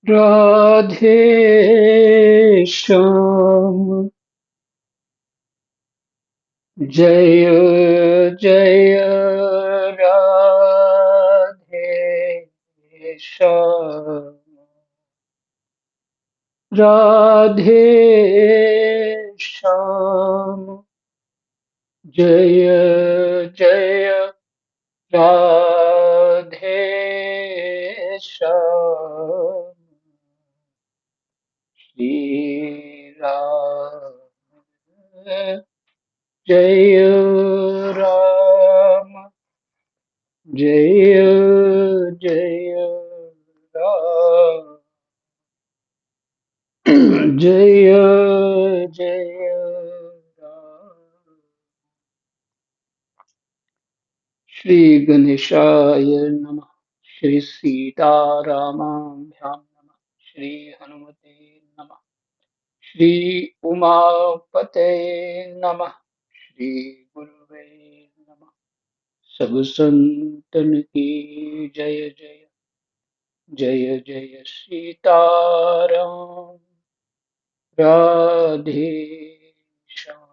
राधे श्याम जय जय राधे श्याम राधे श्याम जय जय राधे श्याम श्री राम जय राम जय जय राम जय जय राम श्री गणेशाय नमः श्री सीतारामाभ्यां नमः श्री हनुमते नमः श्री उमापते नमः श्री गुरुवे नमः सब संतन की जय जय जय जय सीताराम राधे श्याम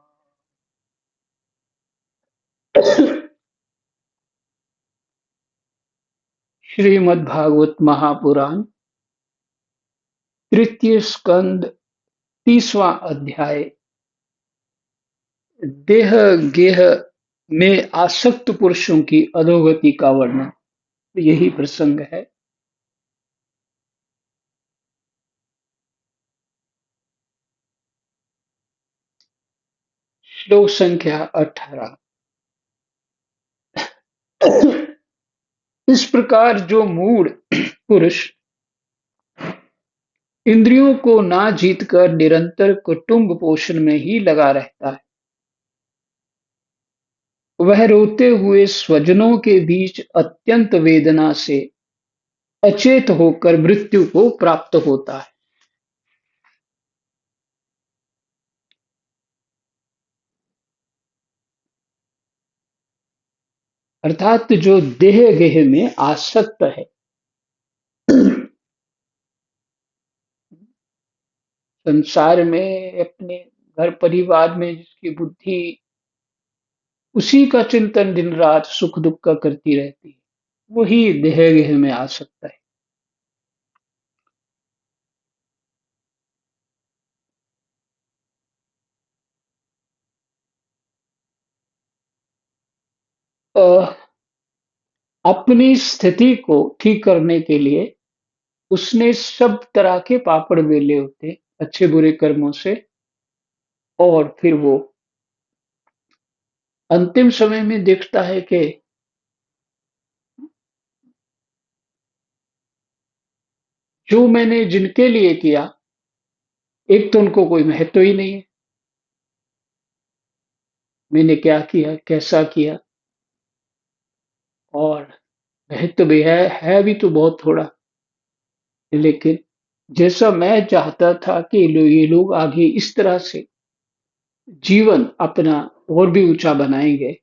श्रीमद्भागवत महापुराण तृतीय स्कंद 30वां अध्याय देह गेह में आसक्त पुरुषों की अधोगति का वर्णन। यही प्रसंग है। श्लोक संख्या 18। इस प्रकार जो मूढ़ पुरुष इंद्रियों को ना जीतकर निरंतर कुटुंब पोषण में ही लगा रहता है, वह रोते हुए स्वजनों के बीच अत्यंत वेदना से अचेत होकर मृत्यु को प्राप्त होता है। अर्थात जो देह गेह में आसक्त है, संसार में अपने घर परिवार में जिसकी बुद्धि उसी का चिंतन दिन रात सुख दुख का करती रहती है, वही देह गेह में आसक्त है। अ, अपनी स्थिति को ठीक करने के लिए उसने सब तरह के पापड़ बेले होते अच्छे बुरे कर्मों से, और फिर वो अंतिम समय में देखता है कि जो मैंने जिनके लिए किया, एक तो उनको कोई महत्व ही नहीं है। मैंने क्या किया, कैसा किया, और महत्व भी है भी तो बहुत थोड़ा। लेकिन जैसा मैं चाहता था कि ये लोग आगे इस तरह से जीवन अपना और भी ऊंचा बनाएंगे,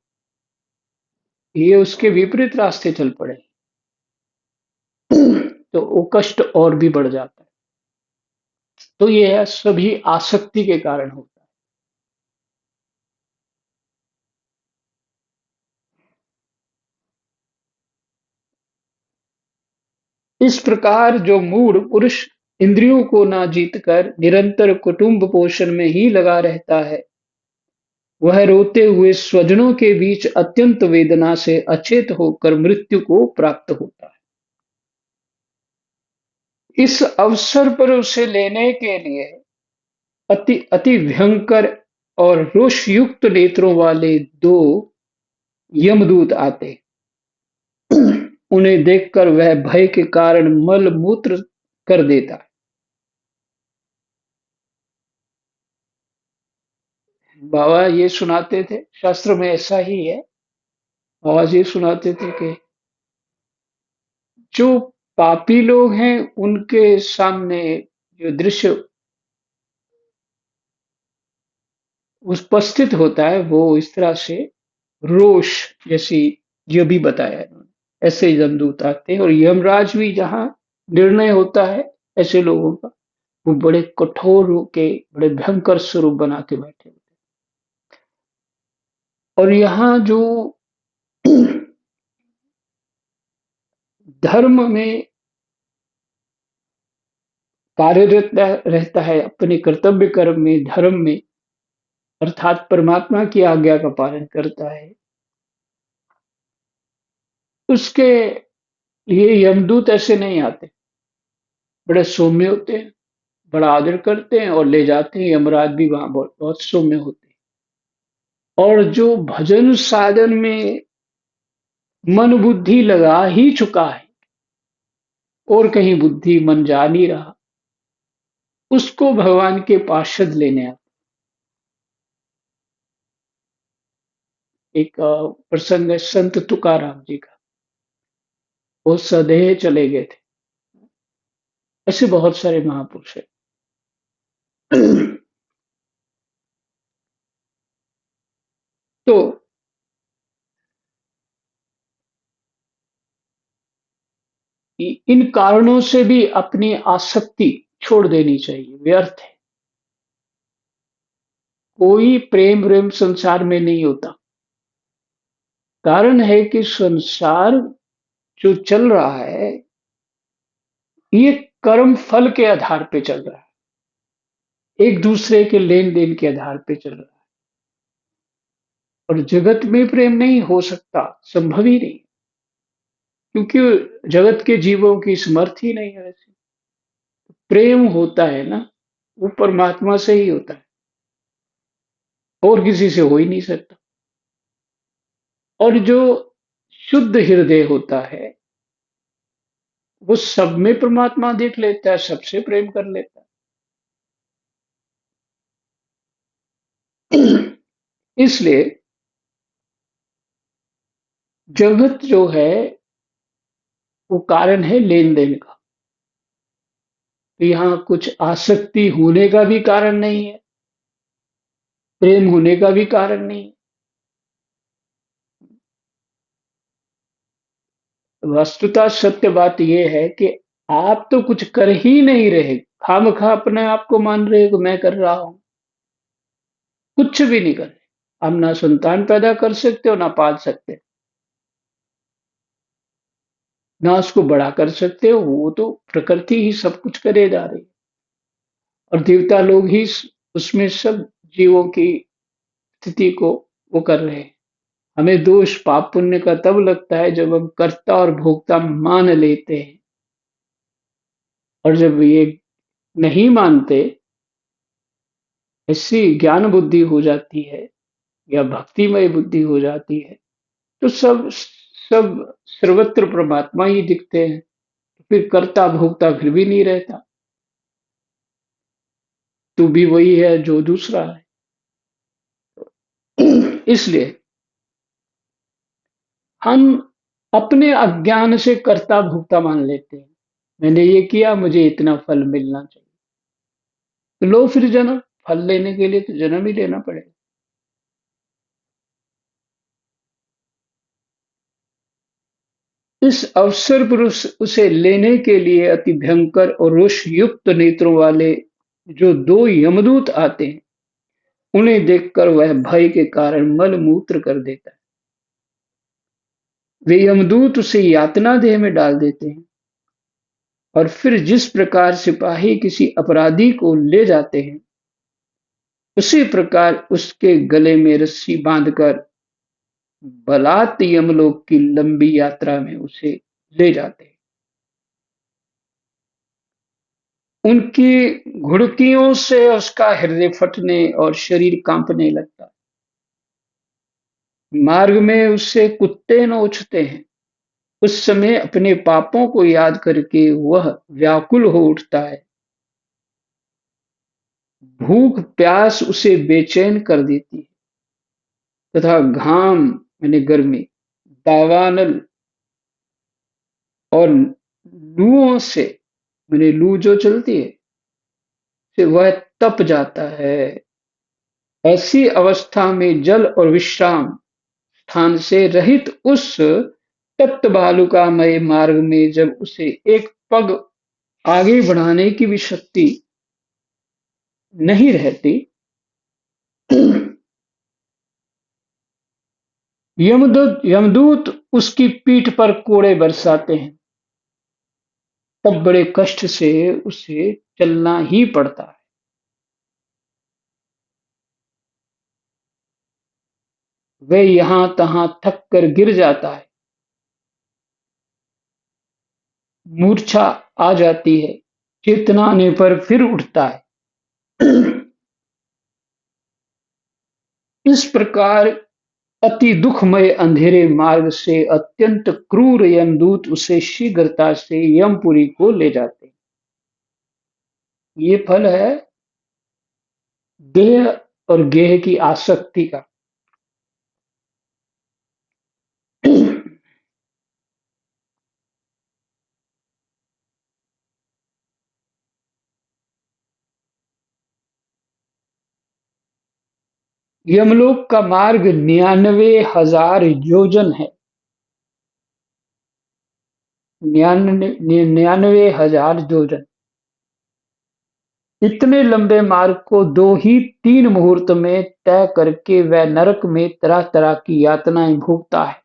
ये उसके विपरीत रास्ते चल पड़े। तो वो कष्ट और भी बढ़ जाता है। तो ये है सभी आसक्ति के कारण होता है। इस प्रकार जो मूढ़ पुरुष इंद्रियों को ना जीतकर निरंतर कुटुंब पोषण में ही लगा रहता है, वह रोते हुए स्वजनों के बीच अत्यंत वेदना से अचेत होकर मृत्यु को प्राप्त होता है। इस अवसर पर उसे लेने के लिए अति अति भयंकर और रोषयुक्त नेत्रों वाले दो यमदूत आते। उन्हें देखकर वह भय के कारण मल मूत्र कर देता है। बाबा ये सुनाते थे, शास्त्र में ऐसा ही है। बाबा जी सुनाते थे कि जो पापी लोग हैं उनके सामने जो दृश्य उपस्थित होता है, वो इस तरह से रोष जैसी, जो भी बताया इन्होंने, ऐसे यमदूत आते हैं। और यमराज भी जहां निर्णय होता है, ऐसे लोगों का, वो बड़े कठोर होके बड़े भयंकर स्वरूप बना के बैठे होते हैं। और यहाँ जो धर्म में कार्यरत रहता है, अपने कर्तव्य कर्म में, धर्म में, अर्थात परमात्मा की आज्ञा का पालन करता है, उसके लिए यमदूत ऐसे नहीं आते। बड़े सौम्य होते हैं, बड़ा आदर करते हैं और ले जाते हैं। यमराज भी वहां बहुत बहुत सौम्य होते हैं। और जो भजन साधन में मन बुद्धि लगा ही चुका है और कहीं बुद्धि मन जा नहीं रहा, उसको भगवान के पार्षद लेने आते। एक प्रसंग है संत तुकाराम जी का। वो सदेह चले गए थे। ऐसे बहुत सारे महापुरुष हैं। तो इन कारणों से भी अपनी आसक्ति छोड़ देनी चाहिए, व्यर्थ है। कोई प्रेम प्रेम संसार में नहीं होता। कारण है कि संसार जो चल रहा है, ये कर्म फल के आधार पे चल रहा है, एक दूसरे के लेन देन के आधार पे चल रहा है। और जगत में प्रेम नहीं हो सकता, संभव ही नहीं, क्योंकि जगत के जीवों की समर्थ ही नहीं है वैसे। प्रेम होता है ना, वो परमात्मा से ही होता है और किसी से हो ही नहीं सकता। और जो शुद्ध हृदय होता है, वो सब में परमात्मा देख लेता है, सबसे प्रेम कर लेता है। इसलिए जगत जो है, वो कारण है लेन देन का। तो यहाँ कुछ आसक्ति होने का भी कारण नहीं है, प्रेम होने का भी कारण नहीं है। वस्तुतः सत्य बात यह है कि आप तो कुछ कर ही नहीं रहे, खामखा अपने आप को मान रहे हो कि मैं कर रहा हूं। कुछ भी नहीं कर रहे। आप ना संतान पैदा कर सकते हो, ना पाल सकते हो, ना उसको बड़ा कर सकते हो। वो तो प्रकृति ही सब कुछ करे जा रही है। और देवता लोग ही उसमें सब जीवों की स्थिति को वो कर रहे हैं। हमें दोष पाप पुण्य का तब लगता है जब हम कर्ता और भोक्ता मान लेते हैं। और जब ये नहीं मानते, ऐसी ज्ञान बुद्धि हो जाती है या भक्तिमय बुद्धि हो जाती है, तो सब सब सर्वत्र परमात्मा ही दिखते हैं। फिर कर्ता भोक्ता फिर भी नहीं रहता, तू भी वही है जो दूसरा है। इसलिए हम अपने अज्ञान से कर्ता भोक्ता मान लेते हैं। मैंने ये किया, मुझे इतना फल मिलना चाहिए। तो लो फिर जन्म, फल लेने के लिए तो जन्म ही लेना पड़ेगा। इस अवसर पर उसे लेने के लिए अति भयंकर और रोष युक्त नेत्रों वाले जो दो यमदूत आते हैं, उन्हें देखकर वह भय के कारण मल मूत्र कर देता है। वे यमदूत उसे यातना देह में डाल देते हैं और फिर जिस प्रकार सिपाही किसी अपराधी को ले जाते हैं, उसी प्रकार उसके गले में रस्सी बांधकर बलात् यमलोक की लंबी यात्रा में उसे ले जाते हैं। उनकी घुड़कियों से उसका हृदय फटने और शरीर कांपने लगता है। मार्ग में उससे कुत्ते नोचते हैं। उस समय अपने पापों को याद करके वह व्याकुल हो उठता है। भूख प्यास उसे बेचैन कर देती है तथा घाम यानी गर्मी, दावानल और लुओं से, मैंने लू जो चलती है, से वह तप जाता है। ऐसी अवस्था में जल और विश्राम स्थान से रहित उस तप्त बालुकामय मार्ग में जब उसे एक पग आगे बढ़ाने की भी शक्ति नहीं रहती। यमदूत उसकी पीठ पर कोड़े बरसाते हैं, तब बड़े कष्ट से उसे चलना ही पड़ता है। वह यहाँ तहाँ थक कर गिर जाता है, मूर्छा आ जाती है, चेतना आने पर फिर उठता है। इस प्रकार अति दुखमय अंधेरे मार्ग से अत्यंत क्रूर यमदूत उसे शीघ्रता से यमपुरी को ले जाते हैं। ये फल है देह और गेह की आसक्ति का। यमलोक का मार्ग 99,000 योजन है। 99,000 योजन। इतने लंबे मार्ग को 2 ही 3 मुहूर्त में तय करके वह नरक में तरह तरह की यातनाएं भोगता है।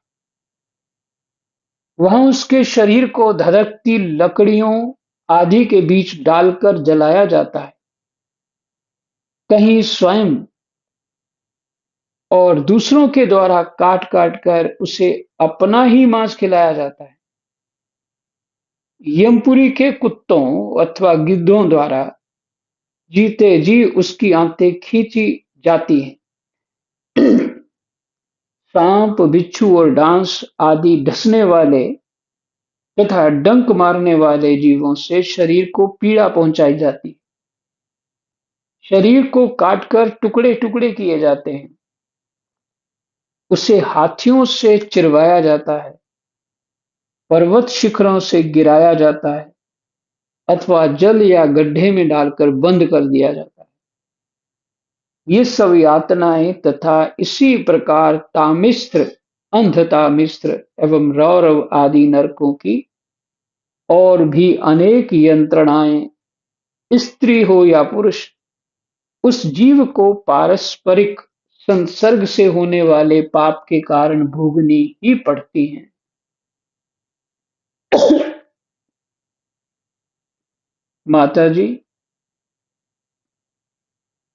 वहां उसके शरीर को धधकती लकड़ियों आदि के बीच डालकर जलाया जाता है, कहीं स्वयं और दूसरों के द्वारा काट काट कर उसे अपना ही मांस खिलाया जाता है। यमपुरी के कुत्तों अथवा गिद्धों द्वारा जीते जी उसकी आंतें खींची जाती हैं। सांप, बिच्छू और डांस आदि डसने वाले तथा डंक मारने वाले जीवों से शरीर को पीड़ा पहुंचाई जाती है। शरीर को काटकर टुकड़े टुकड़े किए जाते हैं। उसे हाथियों से चिरवाया जाता है, पर्वत शिखरों से गिराया जाता है अथवा जल या गड्ढे में डालकर बंद कर दिया जाता है। ये सब यातनाएं तथा इसी प्रकार तामिस्त्र, अंधतामिस्त्र एवं रौरव आदि नरकों की और भी अनेक यंत्रणाएं स्त्री हो या पुरुष उस जीव को पारस्परिक संसर्ग से होने वाले पाप के कारण भोगनी ही पड़ती हैं। माता जी,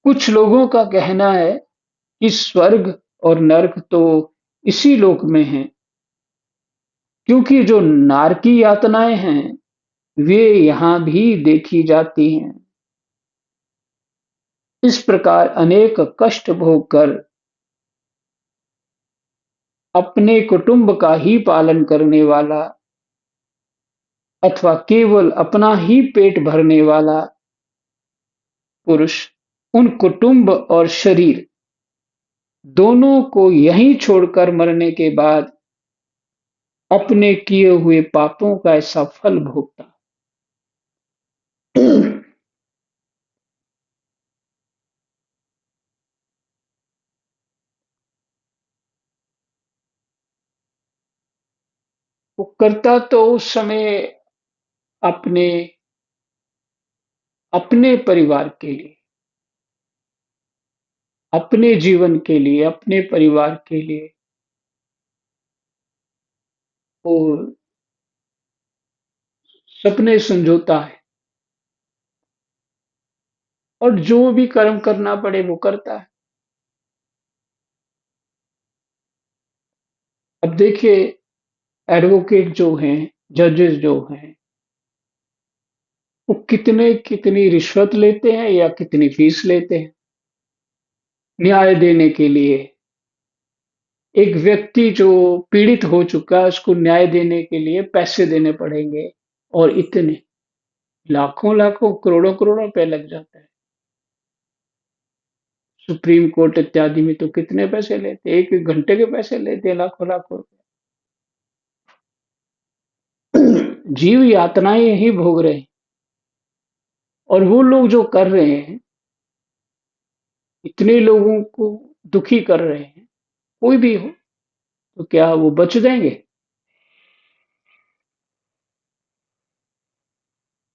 कुछ लोगों का कहना है कि स्वर्ग और नरक तो इसी लोक में हैं, क्योंकि जो नारकी यातनाएं हैं वे यहाँ भी देखी जाती हैं। इस प्रकार अनेक कष्ट भोग कर अपने कुटुंब का ही पालन करने वाला अथवा केवल अपना ही पेट भरने वाला पुरुष उन कुटुंब और शरीर दोनों को यहीं छोड़कर मरने के बाद अपने किए हुए पापों का ऐसा फल भोगता। वो करता तो उस समय अपने अपने परिवार के लिए, अपने जीवन के लिए, अपने परिवार के लिए वो सपने संजोता है और जो भी कर्म करना पड़े वो करता है। अब देखिए, एडवोकेट जो हैं, जजेस जो हैं, वो कितने कितनी रिश्वत लेते हैं या कितनी फीस लेते हैं न्याय देने के लिए। एक व्यक्ति जो पीड़ित हो चुका है उसको न्याय देने के लिए पैसे देने पड़ेंगे और इतने लाखों लाखों करोड़ों करोड़ों रुपए लग जाता है। सुप्रीम कोर्ट इत्यादि में तो कितने पैसे लेते हैं, एक एक घंटे के पैसे लेते हैं, लाखों लाखों रुपए। जीव यातनाएं यही भोग रहे हैं और वो लोग जो कर रहे हैं, इतने लोगों को दुखी कर रहे हैं, कोई भी हो, तो क्या वो बच जाएंगे?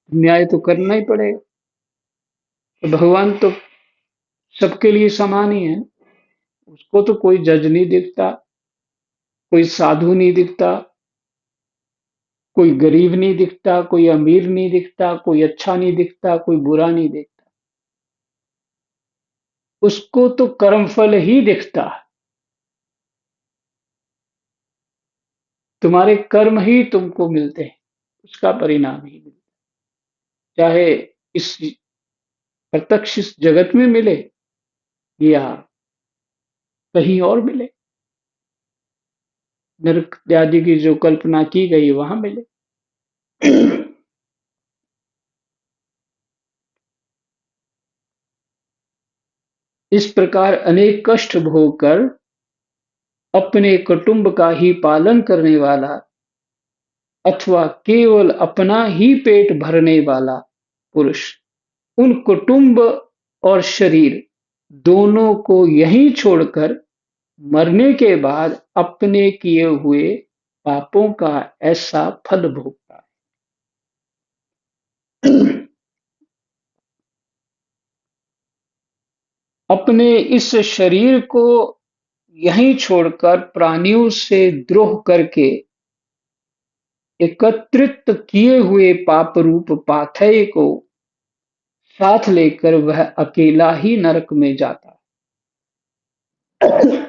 न्याय तो करना ही पड़ेगा। तो भगवान तो सबके लिए समान ही है। उसको तो कोई जज नहीं दिखता, कोई साधु नहीं दिखता, कोई गरीब नहीं दिखता, कोई अमीर नहीं दिखता, कोई अच्छा नहीं दिखता, कोई बुरा नहीं दिखता। उसको तो कर्मफल ही दिखता है। तुम्हारे कर्म ही तुमको मिलते हैं, उसका परिणाम ही मिलता है। चाहे इस प्रत्यक्ष इस जगत में मिले या कहीं और मिले, नरक आदि की जो कल्पना की गई वहां मिले। इस प्रकार अनेक कष्ट भोग कर अपने कुटुंब का ही पालन करने वाला अथवा केवल अपना ही पेट भरने वाला पुरुष उन कुटुंब और शरीर दोनों को यहीं छोड़कर मरने के बाद अपने किए हुए पापों का ऐसा फल भोगता है। अपने इस शरीर को यहीं छोड़कर प्राणियों से द्रोह करके एकत्रित किए हुए पाप रूप पाथेय को साथ लेकर वह अकेला ही नरक में जाता है।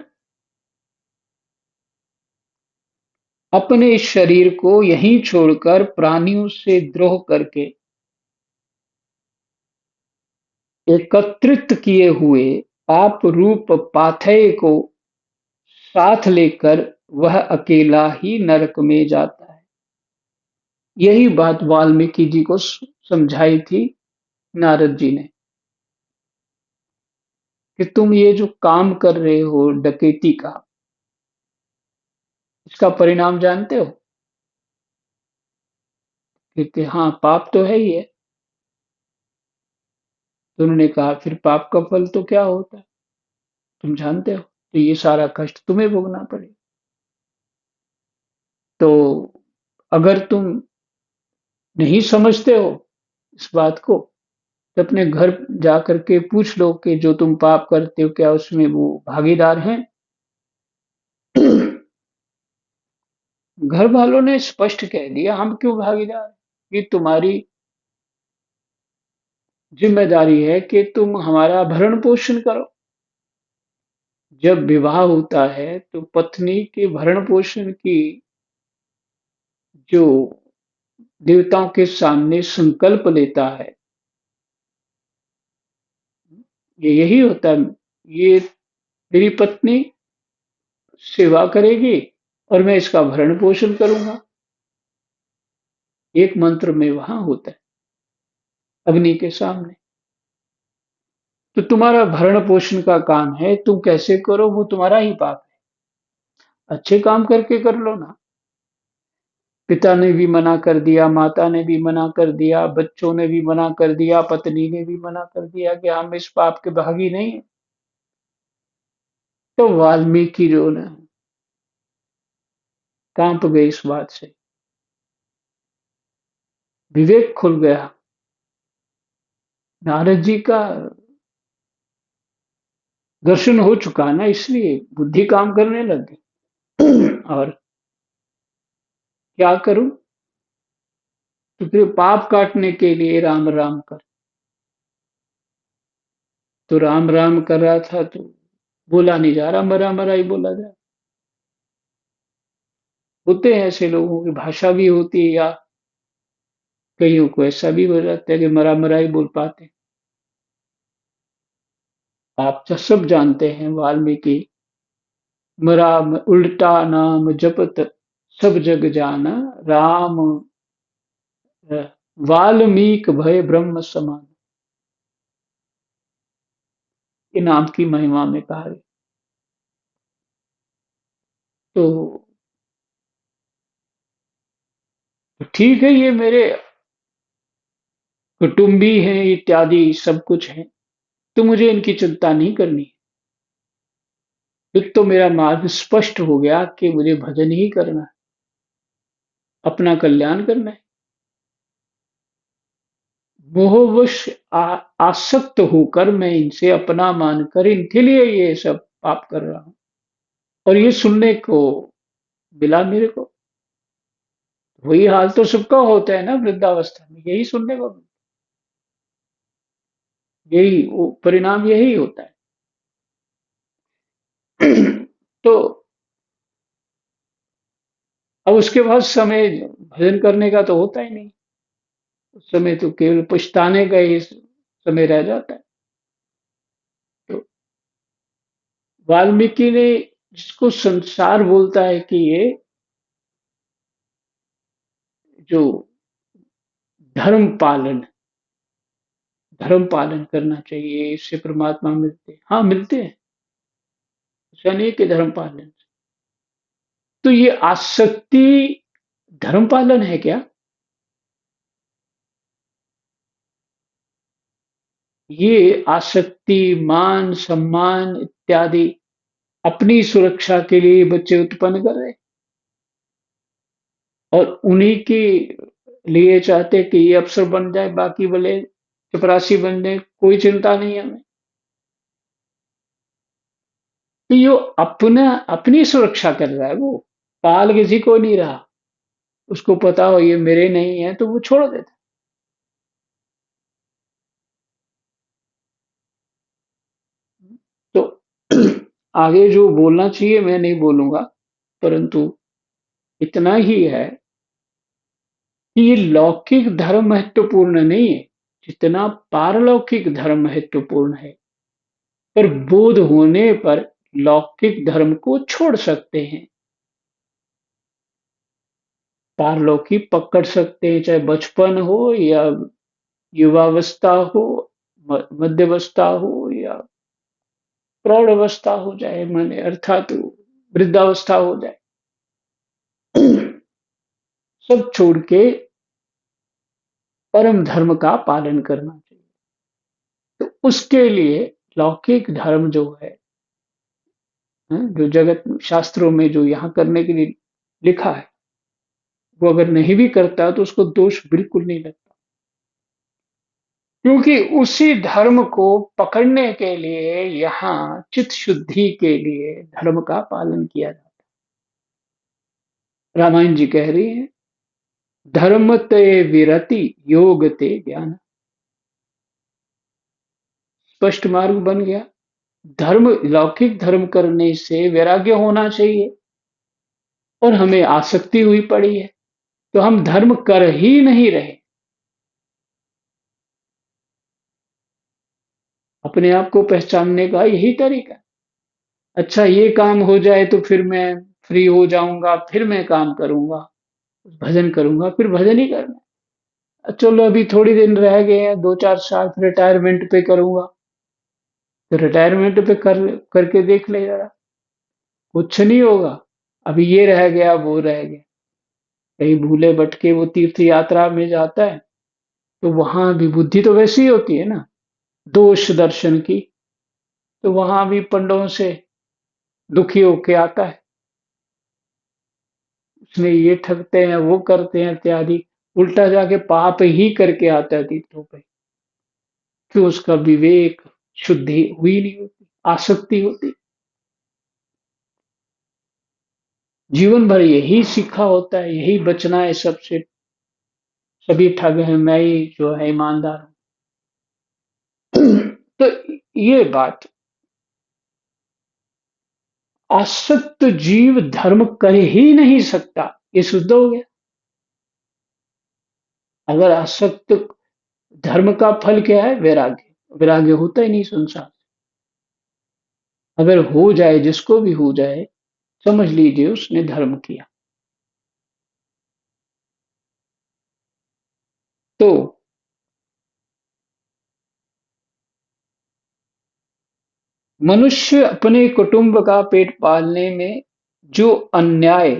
अपने इस शरीर को यहीं छोड़कर प्राणियों से द्रोह करके एकत्रित किए हुए पाप रूप पाथेय को साथ लेकर वह अकेला ही नरक में जाता है। यही बात वाल्मीकि जी को समझाई थी नारद जी ने कि तुम ये जो काम कर रहे हो डकैती का, इसका परिणाम जानते हो? कहते हाँ, पाप तो है ही है। तो उन्होंने कहा फिर पाप का फल तो क्या होता है, तुम जानते हो? तो ये सारा कष्ट तुम्हें भोगना पड़ेगा। तो अगर तुम नहीं समझते हो इस बात को, तो अपने घर जा करके पूछ लो कि जो तुम पाप करते हो क्या उसमें वो भागीदार हैं? घर वालों ने स्पष्ट कह दिया हम क्यों भागीदार हैं? ये तुम्हारी जिम्मेदारी है कि तुम हमारा भरण पोषण करो। जब विवाह होता है तो पत्नी के भरण पोषण की जो देवताओं के सामने संकल्प लेता है, ये यही होता है। ये मेरी पत्नी सेवा करेगी और मैं इसका भरण पोषण करूंगा। एक मंत्र में वहां होता है अग्नि के सामने। तो तुम्हारा भरण पोषण का काम है, तुम कैसे करो वो तुम्हारा ही पाप है। अच्छे काम करके कर लो ना। पिता ने भी मना कर दिया, माता ने भी मना कर दिया, बच्चों ने भी मना कर दिया, पत्नी ने भी मना कर दिया कि हम इस पाप के भागी नहीं हैं। तो वाल्मीकि जो ना कांप गए इस बात से, विवेक खुल गया। नारद जी का दर्शन हो चुका ना, इसलिए बुद्धि काम करने लग गई। और क्या करूं? तो फिर पाप काटने के लिए राम राम कर। तो राम राम कर रहा था तो बोला नहीं जा रहा, मरा मरा ही बोला जा रहा। होते हैं ऐसे लोगों की भाषा भी होती है, या कईयों को ऐसा भी हो जाता है कि मरा मरा ही बोल पाते हैं। आप तो सब जानते हैं वाल्मीकि मरा उल्टा नाम जपत सब जग जाना, राम वाल्मीक भय ब्रह्म समान। ये नाम की महिमा में कहा है। तो ठीक है, ये मेरे कुटुंबी हैं इत्यादि सब कुछ है, तो मुझे इनकी चिंता नहीं करनी। एक तो मेरा मार्ग स्पष्ट हो गया कि मुझे भजन ही करना है, अपना कल्याण करना है। मोहवश आसक्त होकर मैं इनसे अपना मानकर इनके लिए ये सब पाप कर रहा हूं। और ये सुनने को मिला मेरे को। वही हाल तो सबका होता है ना वृद्धावस्था में, यही सुनने को यही वो परिणाम यही होता है। तो अब उसके बाद समय भजन करने का तो होता ही नहीं। उस समय तो केवल पछताने का ही समय रह जाता है। तो वाल्मीकि ने, जिसको संसार बोलता है कि ये जो धर्म पालन धर्म पालन करना चाहिए, इससे परमात्मा मिलते हैं। हाँ, मिलते हैं। ऐसा नहीं है कि धर्म पालन। तो ये आसक्ति धर्म पालन है क्या? ये आसक्ति मान सम्मान इत्यादि अपनी सुरक्षा के लिए बच्चे उत्पन्न कर रहे हैं, और उन्हीं के लिए चाहते हैं कि ये अफसर बन जाए, बाकी भले चपरासी बन जाए, कोई चिंता नहीं है हमें। तो ये अपना अपनी सुरक्षा कर रहा है, वो पाल किसी को नहीं रहा। उसको पता हो ये मेरे नहीं है तो वो छोड़ देता। तो आगे जो बोलना चाहिए मैं नहीं बोलूंगा, परंतु इतना ही है कि ये लौकिक धर्म महत्वपूर्ण नहीं है जितना पारलौकिक धर्म महत्वपूर्ण है। पर बोध होने पर लौकिक धर्म को छोड़ सकते हैं, पारलौकिक पकड़ सकते हैं, चाहे बचपन हो या युवावस्था हो, मध्यावस्था हो या प्रौढ़ अवस्था हो जाए, माने अर्थात वृद्धावस्था हो जाए। सब छोड़ के परम धर्म का पालन करना चाहिए। तो उसके लिए लौकिक धर्म जो है, जो जगत शास्त्रों में जो यहाँ करने के लिए लिखा है, वो अगर नहीं भी करता तो उसको दोष बिल्कुल नहीं लगता, क्योंकि उसी धर्म को पकड़ने के लिए यहाँ चित्त शुद्धि के लिए धर्म का पालन किया जाता है। रामायण जी कह रही हैं, धर्म ते विरति योग ते ज्ञान। स्पष्ट मार्ग बन गया। धर्म, लौकिक धर्म करने से वैराग्य होना चाहिए, और हमें आसक्ति हुई पड़ी है तो हम धर्म कर ही नहीं रहे। अपने आप को पहचानने का यही तरीका है। अच्छा, ये काम हो जाए तो फिर मैं फ्री हो जाऊंगा, फिर मैं काम करूंगा, भजन करूंगा, फिर भजन ही करना है। चलो अभी थोड़ी दिन रह गए हैं, 2-4 साल, फिर रिटायरमेंट पे करूंगा। तो रिटायरमेंट पे करके देख ले जरा, कुछ नहीं होगा। अभी ये रह गया, वो रह गया। कहीं भूले भटके वो तीर्थ यात्रा में जाता है, तो वहां भी बुद्धि तो वैसी ही होती है ना, दोष दर्शन की। तो वहां भी पंडों से दुखी होके आता है, उसमें ये ठगते हैं, वो करते हैं इत्यादि। उल्टा जाके पाप ही करके आता है तीर्थों पे, क्यों? उसका विवेक शुद्धि हुई नहीं होती, आसक्ति होती। जीवन भर यही सीखा होता है, यही बचना है सबसे, सभी ठग हैं, मैं ही जो है ईमानदार हूं। तो ये बात, आसक्त जीव धर्म कर ही नहीं सकता, ये शुद्ध हो गया। अगर आसक्त, धर्म का फल क्या है? वैराग्य। वैराग्य होता ही नहीं संसार से। अगर हो जाए, जिसको भी हो जाए, समझ लीजिए उसने धर्म किया। तो मनुष्य अपने कुटुंब का पेट पालने में जो अन्याय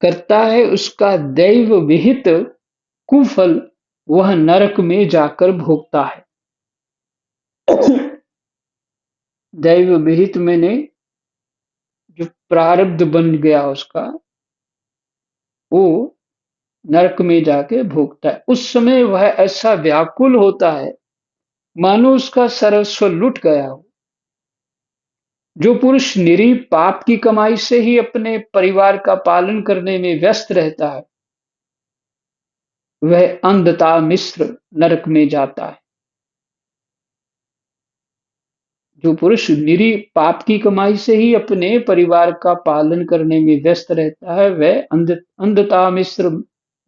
करता है, उसका दैव विहित कुफल वह नरक में जाकर भोगता है। दैव विहित मैंने जो प्रारब्ध बन गया उसका, वो नरक में जाके भोगता है। उस समय वह ऐसा व्याकुल होता है मानो उसका सर्वस्व लुट गया हो। जो पुरुष निरीह पाप की कमाई से ही अपने परिवार का पालन करने में व्यस्त रहता है, वह अंधता मिश्र नरक में जाता है। जो पुरुष निरीह पाप की कमाई से ही अपने परिवार का पालन करने में व्यस्त रहता है, वह अंधता मिश्र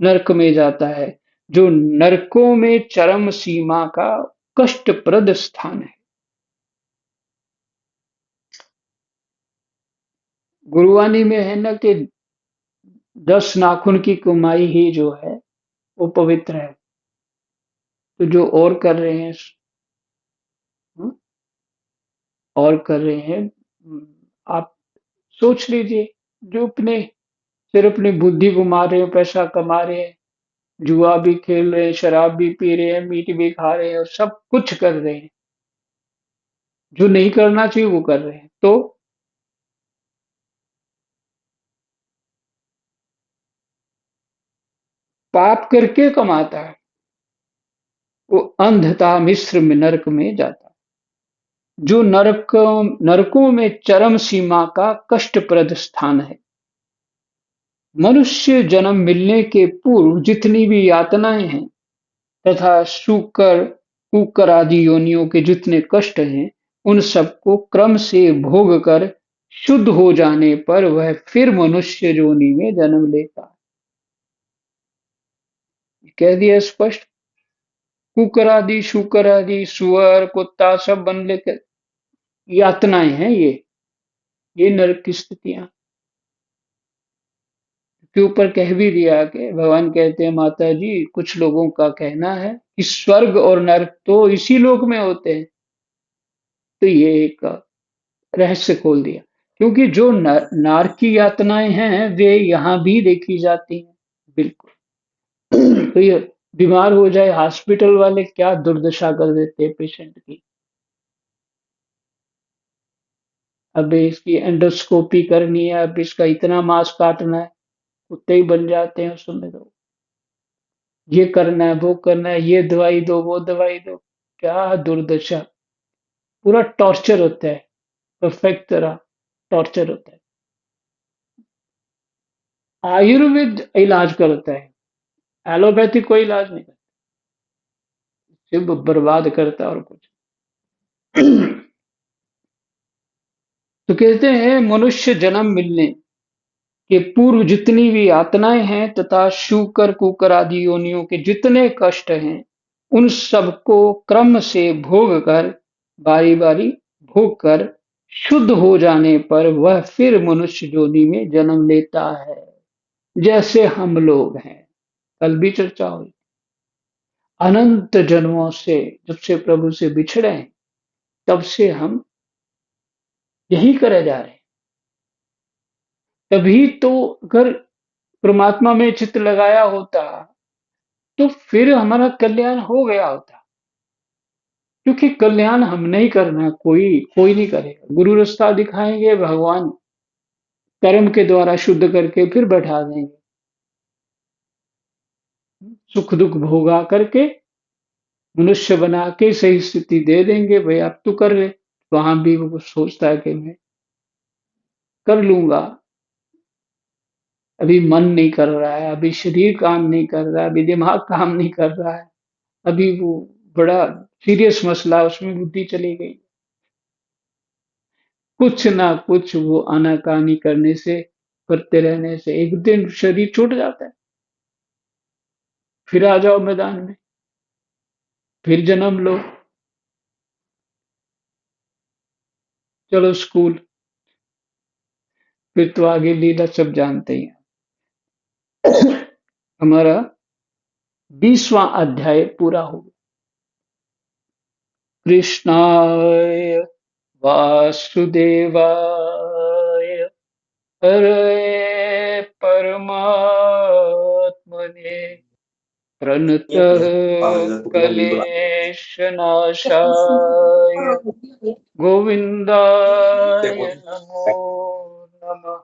नरक में जाता है, जो नरकों में चरम सीमा का कष्टप्रद स्थान है। गुरुवाणी में है ना कि 10 नाखून की कमाई ही जो है वो पवित्र है। तो जो और कर रहे हैं, हम्म, और कर रहे हैं, आप सोच लीजिए, जो अपने सिर्फ अपनी बुद्धि को मार रहे हैं, पैसा कमा रहे हैं, जुआ भी खेल रहे हैं, शराब भी पी रहे हैं, मीट भी खा रहे हैं और सब कुछ कर रहे हैं, जो नहीं करना चाहिए वो कर रहे हैं, तो पाप करके कमाता है, वो अंधता मिश्र में नरक में जाता है। जो नरकों में चरम सीमा का कष्टप्रद स्थान है। मनुष्य जन्म मिलने के पूर्व जितनी भी यातनाएं हैं तथा शुकर कुकर आदि योनियों के जितने कष्ट हैं, उन सबको क्रम से भोग कर शुद्ध हो जाने पर वह फिर मनुष्य योनि में जन्म लेता है। कह दिया स्पष्ट। कुकर आदि शुकर आदि सुअर कुत्ता सब बनने के यातनाएं हैं, ये नरक की स्थितियां के ऊपर कह भी दिया कि भगवान कहते हैं, माता जी कुछ लोगों का कहना है कि स्वर्ग और नरक तो इसी लोक में होते हैं। तो ये एक रहस्य खोल दिया, क्योंकि जो नार की यातनाएं हैं वे यहाँ भी देखी जाती हैं। बिल्कुल। तो ये बीमार हो जाए, हॉस्पिटल वाले क्या दुर्दशा कर देते हैं पेशेंट की। अब इसकी एंडोस्कोपी करनी है, अब इसका इतना मांस काटना है, कुत्ते ही बन जाते हैं उस समय। तो ये करना है, वो करना है, ये दवाई दो, वो दवाई दो, क्या दुर्दशा। पूरा टॉर्चर होता है, परफेक्ट तरह टॉर्चर होता है। आयुर्वेद इलाज करता है, एलोपैथी कोई इलाज नहीं करता, सिर्फ बर्बाद करता है और कुछ। तो कहते हैं मनुष्य जन्म मिलने के पूर्व जितनी भी यातनाएं हैं तथा शूकर कुकर आदि योनियों के जितने कष्ट हैं, उन सबको क्रम से भोग कर, बारी बारी भोग कर शुद्ध हो जाने पर वह फिर मनुष्य योनि में जन्म लेता है। जैसे हम लोग हैं, कल भी चर्चा हुई, अनंत जन्मों से जब से प्रभु से बिछड़े हैं, तब से हम यही करे जा रहे हैं। तभी तो अगर परमात्मा में चित्त लगाया होता तो फिर हमारा कल्याण हो गया होता। क्योंकि कल्याण हमने ही करना है, कोई नहीं करेगा। गुरु रास्ता दिखाएंगे, भगवान कर्म के द्वारा शुद्ध करके फिर बैठा देंगे, सुख दुख भोगा करके मनुष्य बना के सही स्थिति दे देंगे, भाई अब तू कर ले। वहां भी वो सोचता है कि मैं कर लूंगा, अभी मन नहीं कर रहा है, अभी शरीर काम नहीं कर रहा है, अभी दिमाग काम नहीं कर रहा है, अभी वो बड़ा सीरियस मसला, उसमें बुद्धि चली गई। कुछ ना कुछ वो आनाकानी करने से, करते रहने से एक दिन शरीर छूट जाता है। फिर आ जाओ मैदान में, फिर जन्म लो, चलो स्कूल, फिर तो आगे लीला सब जानते ही हैं। हमारा 20वां अध्याय पूरा हो गया। कृष्णाय वासुदेवाय हरे परमात्मने प्रणतः क्लेशनाशाय गोविन्दाय नमो नमः।